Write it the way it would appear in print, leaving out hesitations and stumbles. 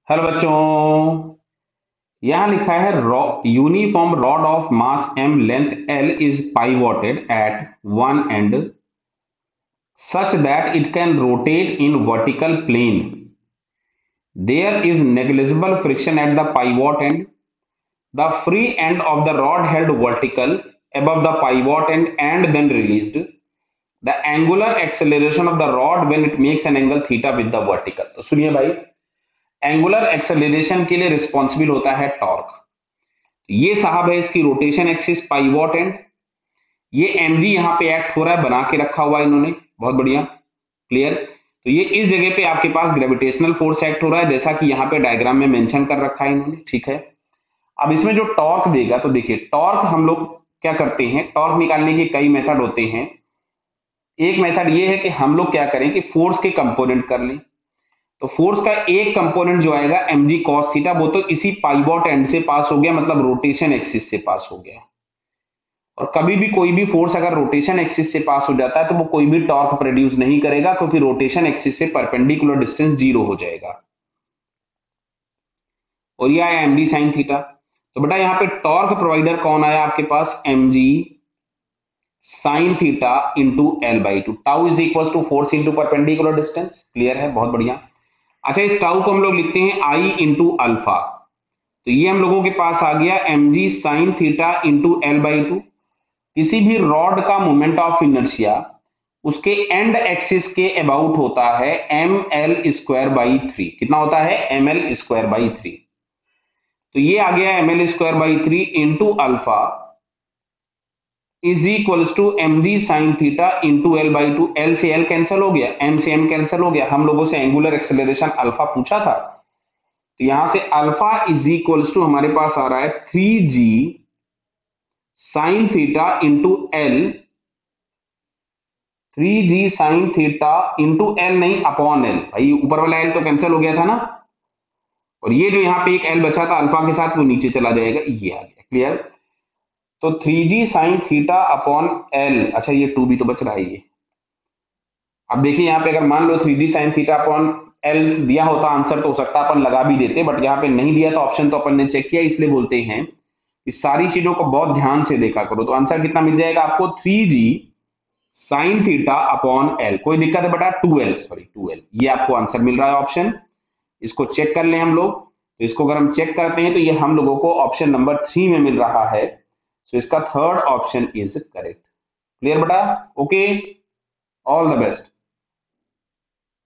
Hello बच्चों, यहां लिखा है uniform rod of mass m length l is pivoted at one end such that it can rotate in vertical plane. There is negligible friction at the pivot end. The free end of the rod held vertical above the pivot end and then released. The angular acceleration of the rod when it makes an angle theta with the vertical. तो सुनिए भाई, angular acceleration के लिए responsible होता है torque. ये साहब है इसकी रोटेशन एक्सिस पाइवॉट एंड। ये mg यहां पे एक्ट हो रहा है, बना के रखा हुआ है इन्होंने, बहुत बढ़िया, क्लियर। तो ये इस जगह पे आपके पास ग्रेविटेशनल फोर्स एक्ट हो रहा है, जैसा कि यहाँ पे डायग्राम में मेंशन कर रखा है इन्होंने, ठीक है। अब इसमें जो टॉर्क देगा, तो देखिए टॉर्क हम लोग क्या करते हैं, टॉर्क निकालने के कई मेथड होते हैं। एक मेथड ये है कि हम लोग क्या करें कि फोर्स के कंपोनेंट कर लें। तो फोर्स का एक कंपोनेंट जो आएगा mg cos थीटा, वो तो इसी पाइवॉट एंड से पास हो गया, मतलब रोटेशन एक्सिस से पास हो गया। और कभी भी कोई भी फोर्स अगर रोटेशन एक्सिस से पास हो जाता है तो वो कोई भी टॉर्क प्रोड्यूस नहीं करेगा, क्योंकि रोटेशन एक्सिस से परपेंडिकुलर डिस्टेंस जीरो हो जाएगा। और ये आया mg sin थीटा। तो बेटा यहाँ पे टॉर्क प्रोवाइडर कौन आया आपके पास, mg sin theta into L by two. Tau is equal to force into perpendicular distance, clear है, बहुत बढ़िया। अच्छा, इस टाउ को हम लोग लिखते हैं आई इंटू अल्फा। तो ये हम लोगों के पास आ गया mg sin theta into L by to. किसी भी रॉड का मोमेंट ऑफ इनर्शिया उसके एंड एक्सिस के अबाउट होता है ml स्क्वायर बाई थ्री। कितना होता है, ml स्क्वायर बाई थ्री। तो ये आ गया ml square by three into alpha is equals to mg sine theta into L by two. L से एल कैंसिल हो गया, m से m कैंसिल हो गया। हम लोगों से एंगुलर एक्सेलरेशन अल्फा पूछा था, तो यहां से अल्फा इज इक्वल्स टू हमारे पास आ रहा है 3g sign theta into L. 3g sign theta into L नहीं, अपॉन एल। भाई ऊपर वाला एल तो कैंसिल हो गया था ना, और ये जो यहाँ पे एक एल बचा था अल्फा के साथ, वो नीचे चला जाएगा, ये आ गया, क्लियर। तो 3g sine theta upon L, अच्छा ये 2b तो बच रहा है ये। अब देखिए यहाँ पे अगर मान लो 3g sine theta upon L दिया होता आंसर, तो हो सकता अपन लगा भी देते, बट यहाँ पे नहीं दिया, तो ऑप्शन तो अपन ने चेक किया। इसलिए बोलते हैं इस सारी चीजों को बहुत ध्यान से देखा करो। तो आंसर कितना मिल जाएगा आपको, 3g sine theta upon L. कोई दिक्कत है बेटा, 2l, सॉरी 2l, ये आपको आंसर मिल रहा है ऑप्शन। इसको चेक कर लें हम लोग। तो इसको अगर हम चेक करते हैं तो ये हम लोगों को ऑप्शन नंबर 3 में मिल रहा है। तो इसका third option is correct. Clear बेटा, ओके, ऑल द बेस्ट।